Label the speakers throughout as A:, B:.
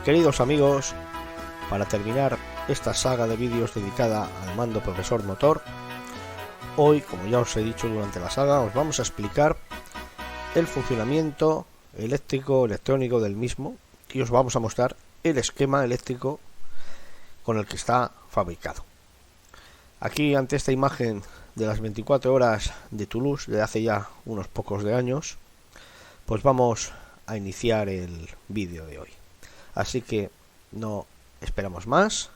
A: Queridos amigos, para terminar esta saga de vídeos dedicada al mando profesor motor, hoy, como ya os he dicho durante la saga, os vamos a explicar el funcionamiento eléctrico, electrónico del mismo y os vamos a mostrar el esquema eléctrico con el que está fabricado. Aquí, ante esta imagen de las 24 horas de Toulouse de hace ya unos pocos de años, pues vamos a iniciar el vídeo de hoy. Así que no esperamos más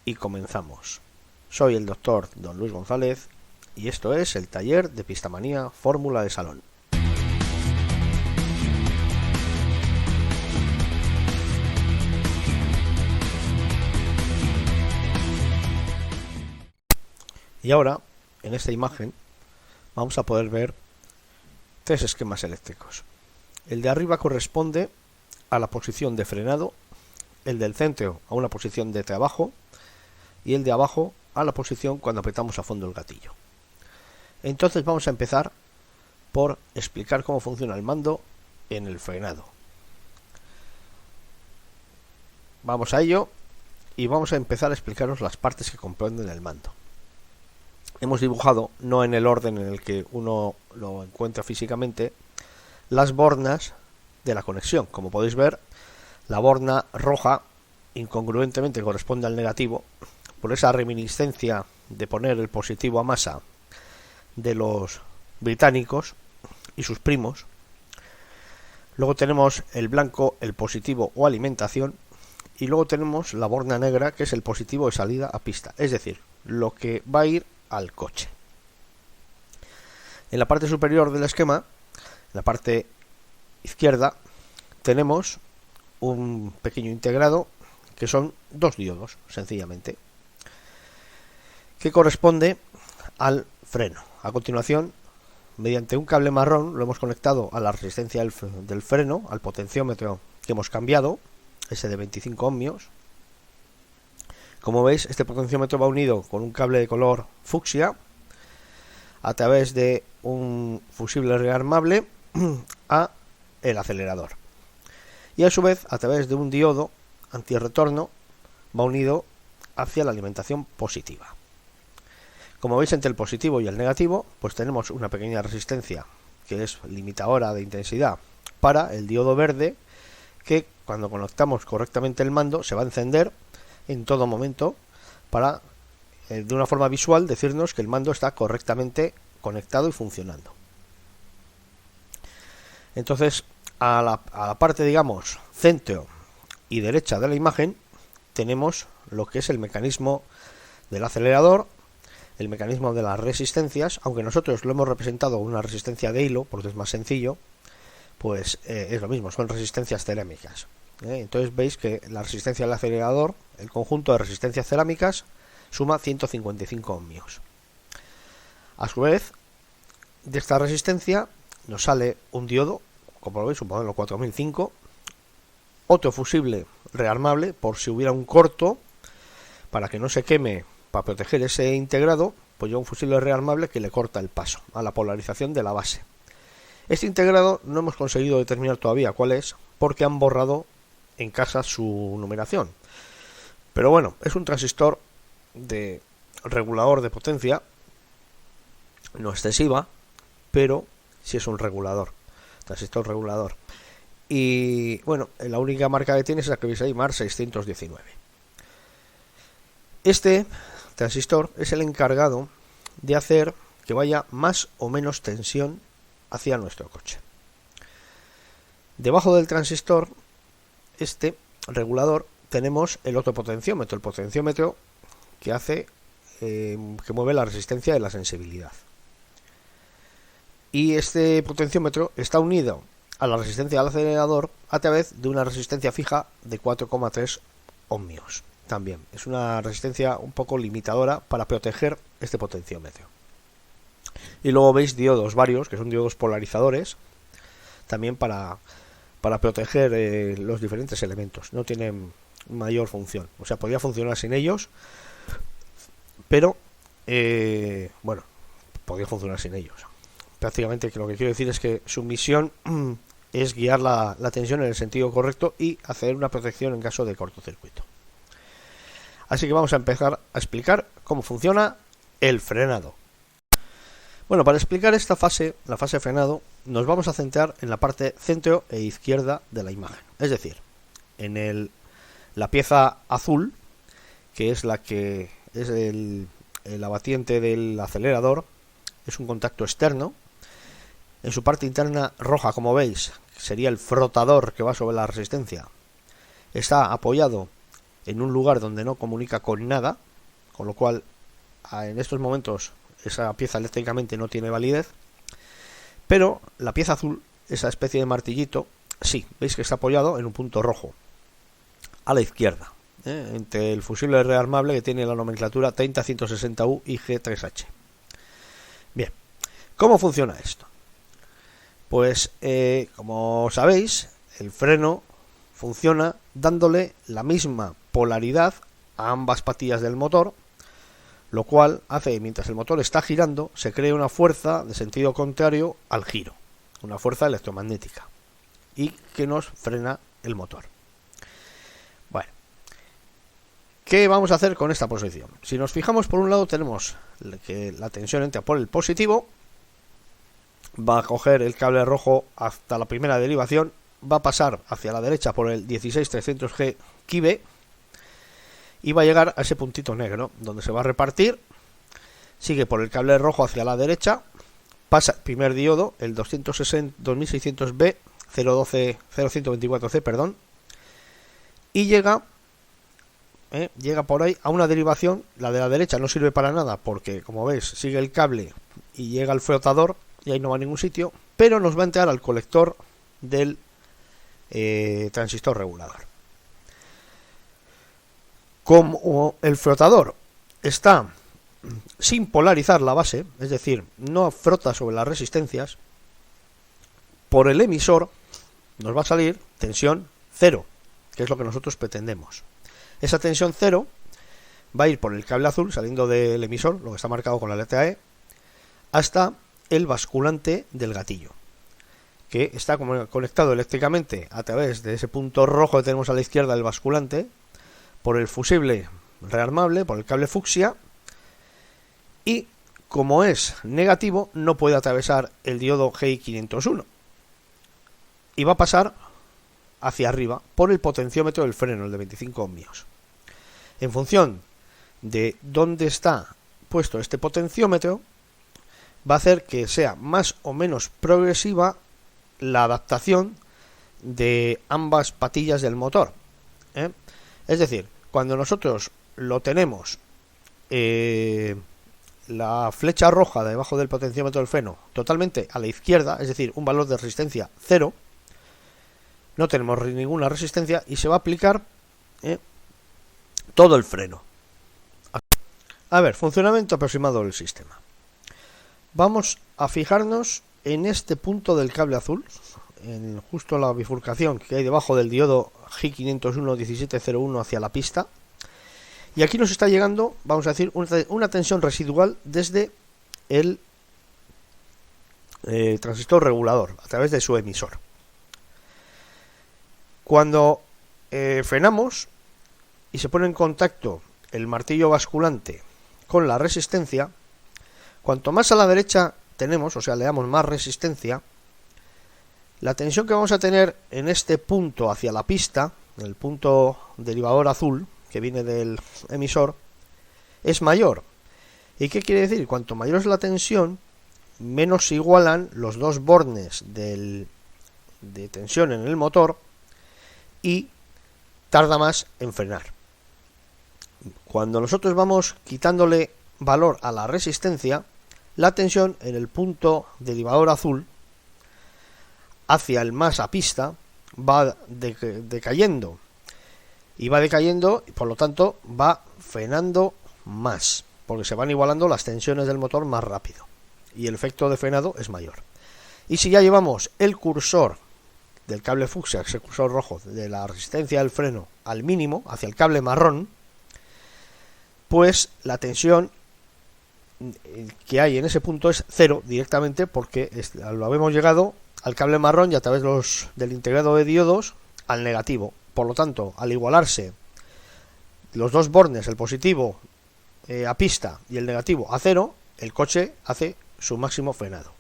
A: y comenzamos. Soy el doctor Don Luis González y esto es el taller de Pistamanía Fórmula de Salón. Y ahora, en esta imagen, vamos a poder ver tres esquemas eléctricos. El de arriba corresponde a la posición de frenado, el del centro a una posición de trabajo y el de abajo a la posición cuando apretamos a fondo el gatillo. Entonces vamos a empezar por explicar cómo funciona el mando en el frenado. Vamos a ello y vamos a empezar a explicaros las partes que comprenden el mando. Hemos dibujado, no en el orden en el que uno lo encuentra físicamente, las bornas de la conexión. Como podéis ver, la borna roja incongruentemente corresponde al negativo por esa reminiscencia de poner el positivo a masa de los británicos y sus primos. Luego tenemos el blanco, el positivo o alimentación, y luego tenemos la borna negra, que es el positivo de salida a pista, es decir, lo que va a ir al coche. En la parte superior del esquema, en la parte izquierda, tenemos un pequeño integrado que son dos diodos, sencillamente, que corresponde al freno. A continuación, mediante un cable marrón, lo hemos conectado a la resistencia del freno, al potenciómetro que hemos cambiado, ese de 25 ohmios. Como veis, este potenciómetro va unido con un cable de color fucsia a través de un fusible rearmable a el acelerador. Y a su vez, a través de un diodo antirretorno, va unido hacia la alimentación positiva. Como veis, entre el positivo y el negativo, pues tenemos una pequeña resistencia que es limitadora de intensidad para el diodo verde, que cuando conectamos correctamente el mando se va a encender en todo momento para, de una forma visual, decirnos que el mando está correctamente conectado y funcionando. Entonces, a la parte, digamos, centro y derecha de la imagen, tenemos lo que es el mecanismo del acelerador, el mecanismo de las resistencias. Aunque nosotros lo hemos representado con una resistencia de hilo, porque es más sencillo, pues es lo mismo, son resistencias cerámicas. Entonces veis que la resistencia del acelerador, el conjunto de resistencias cerámicas, suma 155 ohmios. A su vez, de esta resistencia nos sale un diodo, como lo veis, un modelo 4005, otro fusible rearmable por si hubiera un corto, para que no se queme, para proteger ese integrado, pues ya un fusible rearmable que le corta el paso a la polarización de la base. Este integrado no hemos conseguido determinar todavía cuál es, porque han borrado en casa su numeración. Pero bueno, es un transistor de regulador de potencia, no excesiva, pero sí es un regulador, transistor regulador. Y bueno, la única marca que tiene es la que veis ahí, MAR 619. Este transistor es el encargado de hacer que vaya más o menos tensión hacia nuestro coche. Debajo del transistor, este regulador, tenemos el otro potenciómetro, el potenciómetro que hace que mueve la resistencia de la sensibilidad. Y este potenciómetro está unido a la resistencia del acelerador a través de una resistencia fija de 4,3 ohmios. También es una resistencia un poco limitadora para proteger este potenciómetro. Y luego veis diodos varios, que son diodos polarizadores, también para proteger los diferentes elementos. No tienen mayor función, o sea, podría funcionar sin ellos, pero bueno, podría funcionar sin ellos. Prácticamente, que lo que quiero decir es que su misión es guiar la tensión en el sentido correcto y hacer una protección en caso de cortocircuito. Así que vamos a empezar a explicar cómo funciona el frenado. Bueno, para explicar esta fase, la fase de frenado, nos vamos a centrar en la parte centro e izquierda de la imagen. Es decir, en la pieza azul, que es la que es el abatiente del acelerador, es un contacto externo. En su parte interna roja, como veis, sería el frotador que va sobre la resistencia. Está apoyado en un lugar donde no comunica con nada, con lo cual en estos momentos esa pieza eléctricamente no tiene validez. Pero la pieza azul, esa especie de martillito, sí, veis que está apoyado en un punto rojo, a la izquierda, entre el fusible rearmable que tiene la nomenclatura 30160U y G3H. Bien, ¿cómo funciona esto? Pues como sabéis, el freno funciona dándole la misma polaridad a ambas patillas del motor, lo cual hace que mientras el motor está girando se cree una fuerza de sentido contrario al giro, una fuerza electromagnética, y que nos frena el motor. Bueno, ¿qué vamos a hacer con esta posición? Si nos fijamos, por un lado tenemos que la tensión entra por el positivo, va a coger el cable rojo hasta la primera derivación, va a pasar hacia la derecha por el 16300G Kibe y va a llegar a ese puntito negro donde se va a repartir, sigue por el cable rojo hacia la derecha, pasa el primer diodo, el 2600B 0124C, perdón, y llega por ahí a una derivación. La de la derecha no sirve para nada porque, como veis, sigue el cable y llega al flotador y ahí no va a ningún sitio, pero nos va a entrar al colector del transistor regulador. Como el flotador está sin polarizar la base, es decir, no frota sobre las resistencias, por el emisor nos va a salir tensión cero, que es lo que nosotros pretendemos. Esa tensión cero va a ir por el cable azul saliendo del emisor, lo que está marcado con la letra E, hasta el basculante del gatillo, que está conectado eléctricamente a través de ese punto rojo que tenemos a la izquierda del basculante, por el fusible rearmable, por el cable fucsia, y como es negativo no puede atravesar el diodo GI501 y va a pasar hacia arriba por el potenciómetro del freno, el de 25 ohmios. En función de dónde está puesto este potenciómetro, va a hacer que sea más o menos progresiva la adaptación de ambas patillas del motor. Es decir, cuando nosotros lo tenemos la flecha roja debajo del potenciómetro del freno totalmente a la izquierda, es decir, un valor de resistencia 0, no tenemos ninguna resistencia y se va a aplicar todo el freno. A ver, funcionamiento aproximado del sistema. Vamos a fijarnos en este punto del cable azul, en justo la bifurcación que hay debajo del diodo G501-1701 hacia la pista, y aquí nos está llegando, vamos a decir, una tensión residual desde el transistor regulador a través de su emisor. Cuando frenamos y se pone en contacto el martillo basculante con la resistencia, cuanto más a la derecha tenemos, o sea, le damos más resistencia, la tensión que vamos a tener en este punto hacia la pista, el punto derivador azul que viene del emisor, es mayor. ¿Y qué quiere decir? Cuanto mayor es la tensión, menos se igualan los dos bornes de tensión en el motor y tarda más en frenar. Cuando nosotros vamos quitándole valor a la resistencia, la tensión en el punto derivador azul hacia el más a pista va decayendo y por lo tanto va frenando más, porque se van igualando las tensiones del motor más rápido y el efecto de frenado es mayor. Y si ya llevamos el cursor del cable fucsia, ese cursor rojo de la resistencia del freno al mínimo hacia el cable marrón, pues la tensión que hay en ese punto es cero directamente, porque lo habemos llegado al cable marrón y a través del integrado de diodos al negativo. Por lo tanto, al igualarse los dos bornes, el positivo a pista y el negativo a cero, el coche hace su máximo frenado.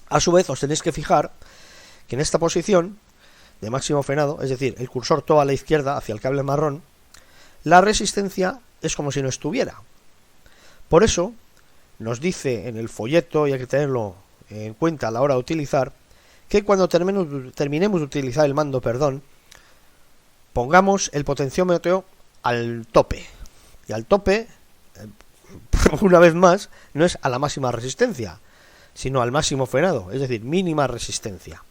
A: A su vez, os tenéis que fijar que en esta posición de máximo frenado, es decir, el cursor todo a la izquierda hacia el cable marrón, la resistencia es como si no estuviera. Por eso nos dice en el folleto, y hay que tenerlo en cuenta a la hora de utilizar, que cuando terminemos de utilizar el mando, pongamos el potenciómetro al tope. Y al tope, una vez más, no es a la máxima resistencia, sino al máximo frenado, es decir, mínima resistencia,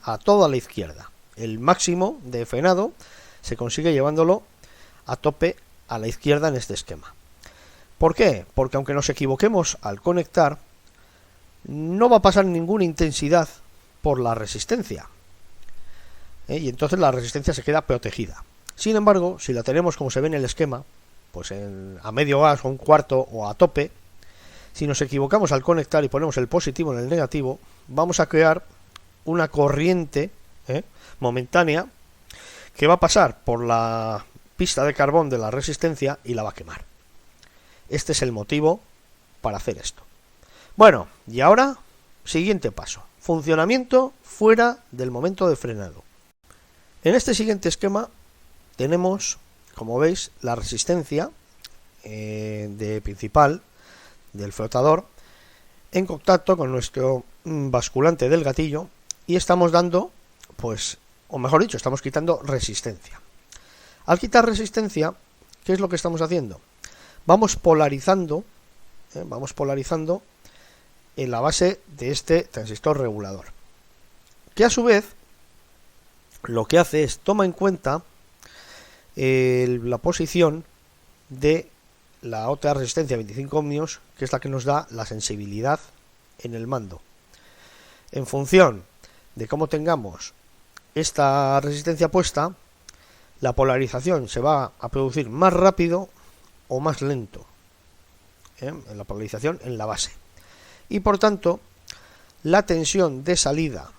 A: a toda la izquierda. El máximo de frenado se consigue llevándolo a tope a la izquierda en este esquema. ¿Por qué? Porque aunque nos equivoquemos al conectar, no va a pasar ninguna intensidad por la resistencia, y entonces la resistencia se queda protegida. Sin embargo, si la tenemos como se ve en el esquema, pues a medio gas o un cuarto o a tope, si nos equivocamos al conectar y ponemos el positivo en el negativo, vamos a crear una corriente momentánea que va a pasar por la pista de carbón de la resistencia y la va a quemar. Este es el motivo para hacer esto. Bueno, y ahora, siguiente paso. Funcionamiento fuera del momento de frenado. En este siguiente esquema tenemos, como veis, la resistencia de principal del flotador en contacto con nuestro basculante del gatillo y estamos dando, pues, o mejor dicho, estamos quitando resistencia. Al quitar resistencia, ¿qué es lo que estamos haciendo? Vamos polarizando en la base de este transistor regulador, que a su vez lo que hace es toma en cuenta la posición de la otra resistencia 25 ohmios, que es la que nos da la sensibilidad en el mando. En función de cómo tengamos esta resistencia puesta, la polarización se va a producir más rápido o más lento, en la polarización en la base. Y por tanto, la tensión de salida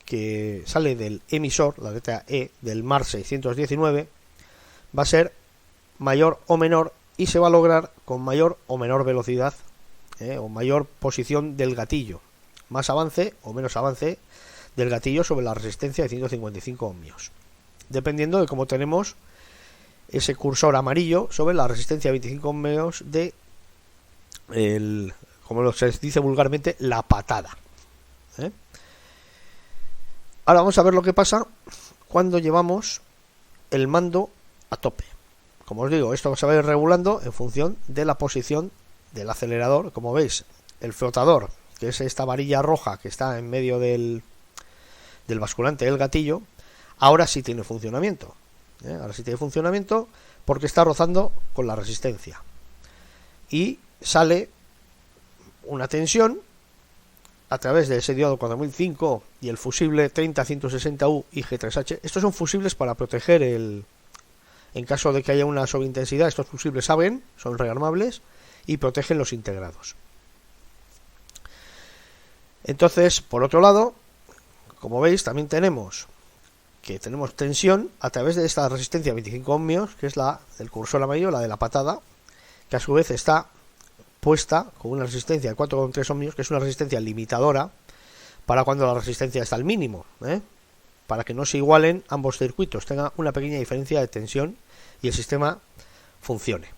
A: que sale del emisor, la letra E del MAR 619, va a ser mayor o menor y se va a lograr con mayor o menor velocidad o mayor posición del gatillo, más avance o menos avance del gatillo sobre la resistencia de 155 ohmios, dependiendo de cómo tenemos ese cursor amarillo sobre la resistencia de 25 ohmios de como se dice vulgarmente, la patada. Ahora vamos a ver lo que pasa cuando llevamos el mando a tope. Como os digo, esto se va a ir regulando en función de la posición del acelerador. Como veis, el flotador, que es esta varilla roja que está en medio del basculante del gatillo, ahora sí tiene funcionamiento. Ahora sí tiene funcionamiento porque está rozando con la resistencia. Y sale una tensión a través de ese diodo 4005 y el fusible 30160U y G3H. Estos son fusibles para proteger en caso de que haya una sobreintensidad. Estos fusibles son rearmables y protegen los integrados. Entonces, por otro lado, como veis, también tenemos tensión a través de esta resistencia 25 ohmios, que es la del cursor amarillo, la de la patada, que a su vez está puesta con una resistencia de 4,3 ohmios, que es una resistencia limitadora para cuando la resistencia está al mínimo, para que no se igualen ambos circuitos, tenga una pequeña diferencia de tensión y el sistema funcione.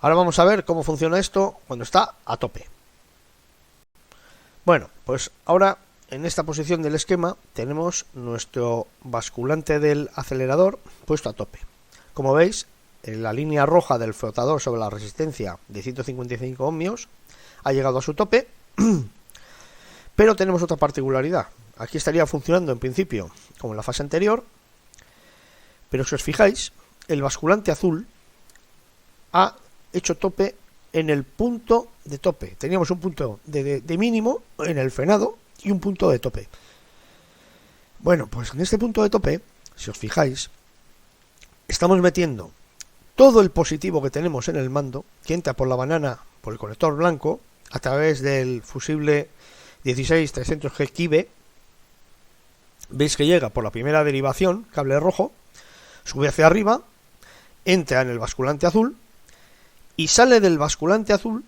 A: Ahora vamos a ver cómo funciona esto cuando está a tope. Bueno, pues ahora en esta posición del esquema tenemos nuestro basculante del acelerador puesto a tope. Como veis, en la línea roja del flotador sobre la resistencia de 155 ohmios ha llegado a su tope, pero tenemos otra particularidad. Aquí estaría funcionando en principio como en la fase anterior, pero si os fijáis, el basculante azul ha hecho tope en el punto de tope. Teníamos un punto de mínimo en el frenado y un punto de tope. Bueno, pues en este punto de tope, si os fijáis, estamos metiendo todo el positivo que tenemos en el mando, que entra por la banana, por el conector blanco, a través del fusible 16300G Kibe, veis que llega por la primera derivación, cable rojo, sube hacia arriba, entra en el basculante azul y sale del basculante azul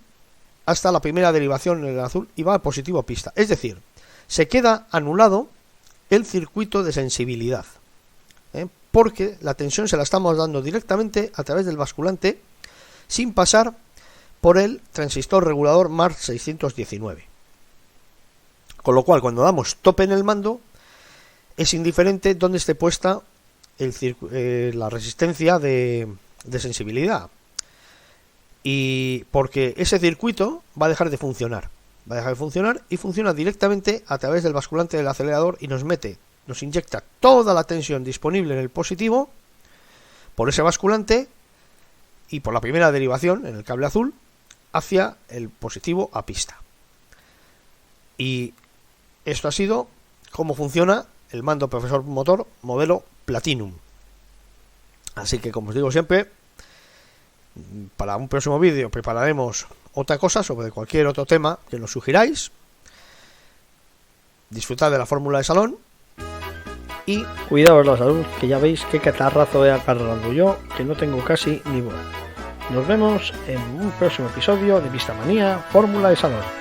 A: hasta la primera derivación en el azul y va a positivo pista. Es decir, se queda anulado el circuito de sensibilidad, porque la tensión se la estamos dando directamente a través del basculante sin pasar por el transistor regulador MAR 619. Con lo cual, cuando damos tope en el mando, es indiferente dónde esté puesta la resistencia de sensibilidad. Y porque ese circuito va a dejar de funcionar. Va a dejar de funcionar y funciona directamente a través del basculante del acelerador y nos inyecta toda la tensión disponible en el positivo por ese basculante y por la primera derivación en el cable azul hacia el positivo a pista. Y esto ha sido cómo funciona el mando profesor motor modelo Platinum. Así que, como os digo siempre, para un próximo vídeo prepararemos otra cosa sobre cualquier otro tema que nos sugiráis. Disfrutad de la fórmula de salón y cuidaos la salud, que ya veis qué catarrazo he agarrado yo, que no tengo casi ni voz. Nos vemos en un próximo episodio de Vistamanía Fórmula de Salón.